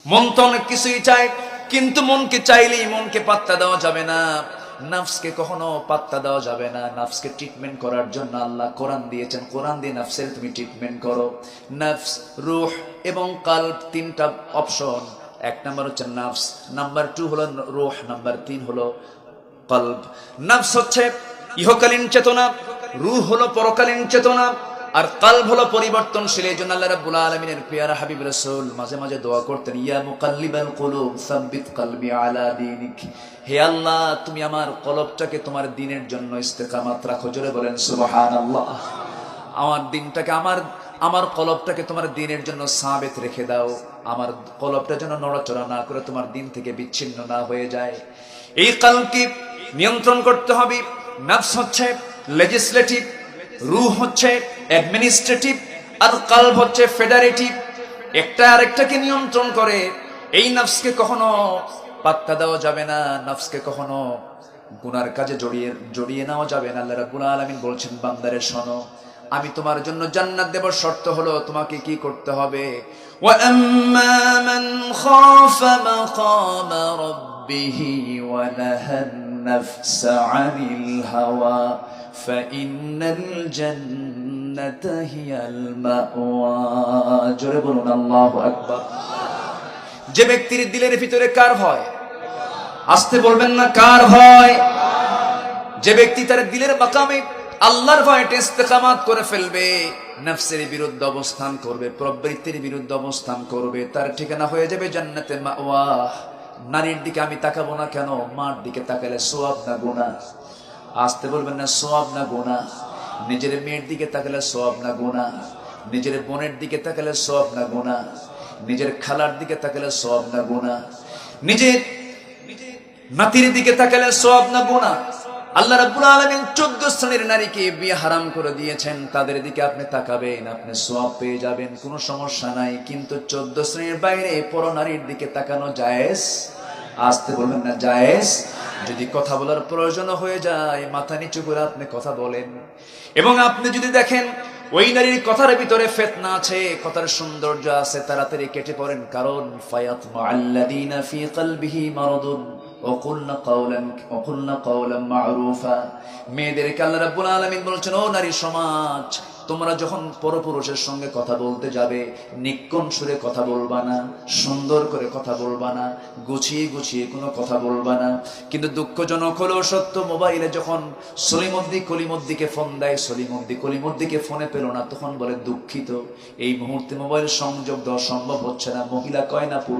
মন তো অনেক কিছুই চায়, কিন্তু মনকে চাইলেই মনকে পাত্তা দেওয়া যাবে না। নফসকে কখনো পাত্তা দেওয়া যাবে না। নফসকে ট্রিটমেন্ট করার জন্য আল্লাহ কোরআন দিয়েছেন, কোরআন দিয়ে নফসের তুমি ট্রিটমেন্ট করো। নফস, রূহ এবং কলব, তিনটা অপশন। এক নাম্বার হচ্ছে নফস, নাম্বার 2 হলো রূহ, নাম্বার 3 হলো কলব। নফস হচ্ছে ইহকালীন চেতনা, রূহ হলো পরকালীন চেতনা, আর কলব হলো পরিবর্তনশীল। এইজন্য আল্লাহ রাব্বুল আলামিনের প্রিয় হাবিব রাসূল মাঝে মাঝে দোয়া করতেন, ইয়া মুকাল্লিবাল কুলুব সাব্বিত কলবি আলা দীনিক। হে আল্লাহ, তুমি আমার কলবটাকে তোমার দ্বীনের জন্য ইস্তেকামাত রাখো। জোরে বলেন সুবহানাল্লাহ। আমার দিনটাকে, আমার কলবটাকে তোমার দ্বীনের জন্য সাবিত রেখে দাও। আমার কলবটা যেন নড়াচড়া না করে তোমার দ্বীন থেকে বিচ্ছিন্ন না হয়ে যায়। এই কলবকে নিয়ন্ত্রণ করতে হবে। নফস হচ্ছে লেজিসলেটিভ, রূহ হচ্ছে অ্যাডমিনিস্ট্রেটিভ, আর কলব হচ্ছে ফেডারেটিভ। একটা আরেকটাকে নিয়ন্ত্রণ করে। এই নফসকে কখনো পাত্তা দেওয়া যাবে না, নফসকে কখনো গুনার কাজে জড়িয়ে নেওয়া যাবে না। আল্লাহ রাব্বুল আলামিন বলছেন, বান্দারে শোনো, আমি তোমার জন্য জান্নাত দেব, শর্ত হলো তোমাকে কি করতে হবে। ওয়া আম্মা মান খাফা মাকামা রাব্বিহি ওয়া নাহান নাফসা আনিল হাওয়া ফাইন্নাল জান্নাতা হিয়াল মাওয়া। জোরে বলুন আল্লাহু আকবার। যে ব্যক্তির দিলের ভিতরে কার ভয়? আস্তে বলবেন না, কার ভয়? যে ব্যক্তি তার দিলের মাকামে আল্লাহর ভয়ে ইস্তেকামাত করে ফেলবে, নফসের বিরুদ্ধে অবস্থান করবে, প্রবৃত্তির বিরুদ্ধে অবস্থান করবে, তার ঠিকানা হয়ে যাবে জান্নাতে মাওয়া। নারীর দিকে আমি তাকাবো না কেন? মার দিকে তাকালে সওয়াব না গুনাহ? আসতে বলবেন না, সওয়াব না গুনাহ? নিজের মেয়ের দিকে তাকালে সওয়াব না গুনাহ? নিজের বোনের দিকে তাকালে সওয়াব না গুনাহ? নিজের খালার দিকে তাকালে সওয়াব না গুনাহ? নিজের নাতির দিকে তাকালে সওয়াব না গুনাহ? আল্লাহ রাব্বুল আলামিন 14 শ্রেণীর নারীকে বিয়ে হারাম করে দিয়েছেন। তাদের দিকে আপনি তাকাবেন, আপনি সওয়াব পেয়ে যাবেন, কোনো সমস্যা নাই। কিন্তু 14 শ্রেণীর বাইরে পর নারীর দিকে তাকানো জায়েজ? আসতে বলবেন না, জায়েজ? যদি কথা বলার প্রয়োজন হয়ে যায়, মাথা নিচু করে আপনি কথা বলেন। এবং আপনি যদি দেখেন ওই নারীর কথার ভিতরে ফিতনা আছে, কথার সৌন্দর্য আছে, তাড়াতাড়ি কেটে পড়েন। কারণ ফায়াতমা আল্লাযীনা ফী কলবিহি মারাদুন ওয়াকুলনা কাওলান মা'রুফা। মেয়েদেরকে আল্লাহ রাব্বুল আলামিন বলছেন, ও নারী সমাজ, তোমরা যখন পরপুরুষের সঙ্গে কথা বলতে যাবে, নিক্কণ সুরে কথা বলবা না, সুন্দর করে কথা বলবা না, গুছিয়ে গুছিয়ে কোনো কথা বলবা না। কিন্তু দুঃখজনক হলো সত্য, মোবাইলে যখন কলিমদ্দিকে ফোন দেয়, কলিমদ্দিকে ফোনে পেল না, তখন বলে দুঃখিত, এই মুহূর্তে মোবাইল সংযোগ দেওয়া সম্ভব হচ্ছে না। মহিলা কয় না, পুরুষ